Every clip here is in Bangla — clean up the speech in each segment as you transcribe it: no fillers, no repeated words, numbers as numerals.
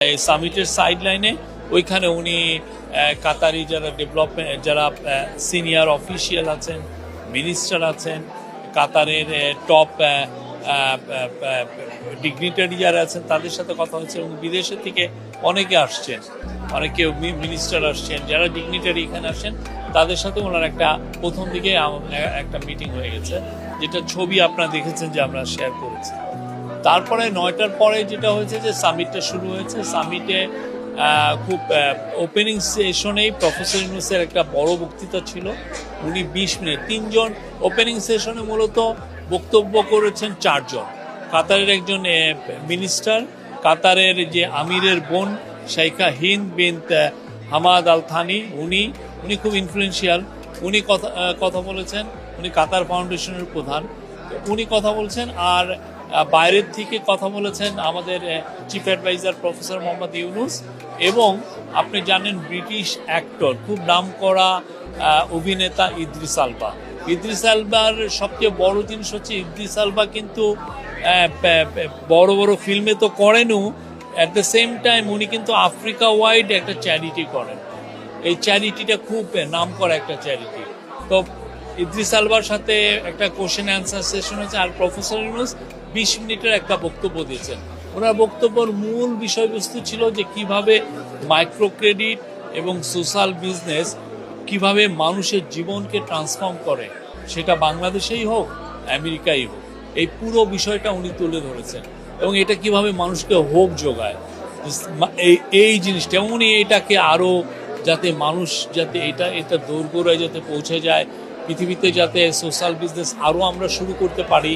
সামিটের সাইড লাইনে ওইখানে উনি কাতারি যারা ডেভেলপমেন্ট যারা সিনিয়র অফিসিয়াল আছেন, মিনিস্টার আছেন, কাতারের টপ ডিগনিটারি যারা আছেন তাদের সাথে কথা হচ্ছে এবং বিদেশের থেকে অনেকে আসছেন, অনেকে মিনিস্টার আসছেন, যারা ডিগনিটারি এখানে আসছেন তাদের সাথে ওনার একটা প্রথম দিকে একটা মিটিং হয়ে গেছে, যেটা ছবি আপনারা দেখেছেন যে আমরা শেয়ার করেছি। তারপরে 9টার পরে যেটা হয়েছে যে সামিটটা শুরু হয়েছে। সামিটে খুব ওপেনিং সেশনেই প্রফেসর ইউনূসের একটা বড় বক্তৃতা ছিল। উনি 20 মিনিট, 3জন ওপেনিং সেশনে মূলত বক্তব্য করেছেন 4 জন। কাতারের একজন মিনিস্টার, কাতারের যে আমিরের বোন শাইখা হিন্দ বিনত হামাদ আল থানি, উনি খুব ইনফ্লুয়েন্সিয়াল, উনি কথা বলেছেন। উনি কাতার ফাউন্ডেশনের প্রধান, উনি কথা বলছেন। আর বাইরের থেকে কথা বলেছেন আমাদের chief adviser professor Mohammad Yunus, এবং আপনি জানেন ব্রিটিশ অ্যাক্টর, খুব নামকরা অভিনেতা ইদ্রিস আলবা। ইদ্রিস আলবার সবচেয়ে বড় জিনিস হচ্ছে ইদ্রিস আলবা কিন্তু বড় বড় ফিল্মে তো করেনও, অ্যাট দ্য সেম টাইম উনি কিন্তু আফ্রিকা ওয়াইড একটা চ্যারিটি করেন। এই চ্যারিটিটা খুব নামকরা একটা চ্যারিটি। তো ইদ্রিস আলবার সাথে একটা কোশ্চেন অ্যান্সার সেশন হয়েছে, আর প্রফেসর ইউনূস 20 মিনিটের একটা বক্তব্য দিয়েছেন। ওনার বক্তব্যের মূল বিষয়বস্তু ছিল যে কিভাবে মাইক্রো ক্রেডিট এবং সোশ্যাল বিজনেস কিভাবে মানুষের জীবনকে ট্রান্সফর্ম করে, সেটা বাংলাদেশেই হোক আমেরিকাই হোক, এই পুরো বিষয়টা উনি তুলে ধরেছেন। এবং এটা কিভাবে মানুষকে হোপ যোগায়, এই জিনিসটা উনি এটাকে আরও যাতে মানুষ যাতে এটা দোরগোড়ায় যাতে পৌঁছে যায়, পৃথিবীতে যাতে সোশ্যাল বিজনেস আরও আমরা শুরু করতে পারি।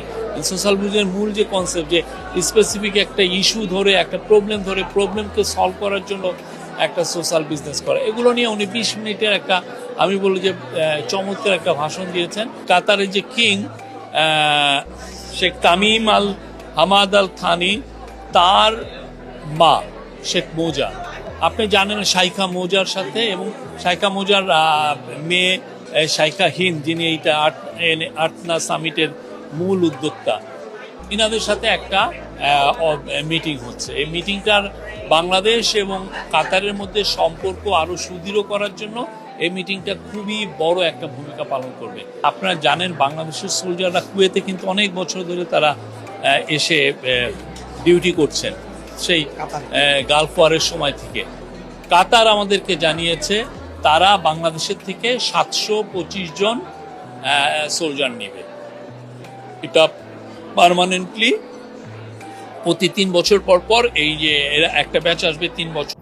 সোশ্যাল বিজনেসের মূল যে কনসেপ্ট, যে স্পেসিফিক একটা ইস্যু ধরে, একটা প্রবলেম ধরে, প্রবলেমকে সলভ করার জন্য একটা সোশ্যাল বিজনেস করা, এগুলো নিয়ে উনি 20 মিনিটের একটা, আমি বলবো যে চমৎকার একটা ভাষণ দিয়েছেন। কাতারের যে কিং শেখ তামিম আল হামাদ আল থানি, তার মা শেখ মৌজা, আপনি জানেন শাইখা মৌজার সাথে, এবং শাইখা মৌজার মেয়ে শাইখা হিন্দ, যিনি এইটা আর্টনা সামিটের মূল উদ্যোক্তা, ইনাদের সাথে একটা মিটিং হচ্ছে। এই মিটিংটার বাংলাদেশ এবং কাতারের মধ্যে সম্পর্ক আরও সুদৃঢ় করার জন্য এই মিটিংটা খুবই বড় একটা ভূমিকা পালন করবে। আপনারা জানেন বাংলাদেশের সোলজাররা কুয়েতে কিন্তু অনেক বছর ধরে তারা এসে ডিউটি করছেন, সেই গালফ ওয়ারের সময় থেকে। কাতার আমাদেরকে জানিয়েছে তারা বাংলাদেশের থেকে 725 জন সোলজার নেবে। এটা পার্মানেন্টলি প্রতি 3 বছর পর পর, এই যে একটা ব্যাচ আসবে 3 বছর।